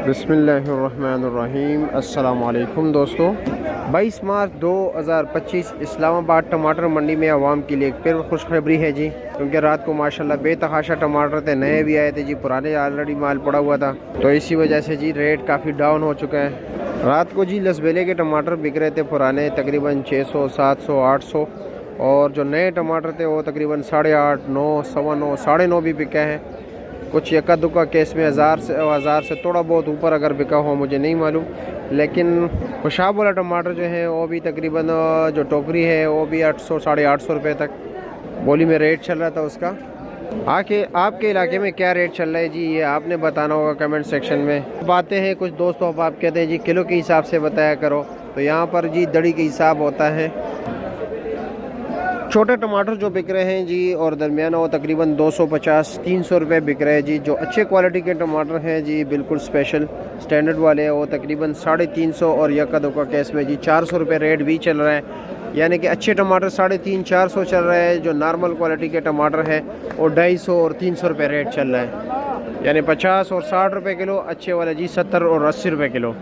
बिस्मिल्लाहिर्रहमानिर्रहीम। अस्सलामु अलैकुम दोस्तों, 22 मार्च 2025 इस्लामाबाद टमाटर मंडी में आवाम के लिए एक फिर खुशखबरी है जी, क्योंकि रात को माशाल्लाह बेतहाशा टमाटर थे, नए भी आए थे जी, पुराने ऑलरेडी माल पड़ा हुआ था, तो इसी वजह से जी रेट काफ़ी डाउन हो चुका है। रात को जी लसबेले के टमाटर बिक रहे थे पुराने तकरीबन 600, 700, 800, और जो नए टमाटर थे वो तकरीबन 8.5, 9, 9.25, 9.5 भी बिका है। कुछ यक्का दुक्का केस में हज़ार से थोड़ा बहुत ऊपर अगर बिका हो मुझे नहीं मालूम, लेकिन खुशाब वाला टमाटर जो है वो भी तकरीबन जो टोकरी है वो भी 800, 850 रुपये तक बोली में रेट चल रहा था उसका। आपके इलाके में क्या रेट चल रहा है जी, ये आपने बताना होगा कमेंट सेक्शन में। बातें हैं कुछ दोस्तों, आप कहते हैं जी किलो के हिसाब से बताया करो, तो यहाँ पर जी दड़ी के हिसाब होता है। छोटे टमाटर जो बिक रहे हैं जी और दरमियाना वो तकरीबन 250-300 रुपये बिक रहे हैं जी। जो अच्छे क्वालिटी के टमाटर हैं जी, बिल्कुल स्पेशल स्टैंडर्ड वाले, वो तकरीबन 350 और यक्का दुक्का केस में जी 400 रुपये रेट भी चल रहा है। यानी कि अच्छे टमाटर 350-400 चल रहा है, जो नॉर्मल क्वालिटी के टमाटर हैं वो 250 और 300 रुपये रेट चल रहा है। यानी 50 और 60 रुपये किलो, अच्छे वाले जी 70 और 80 रुपये किलो।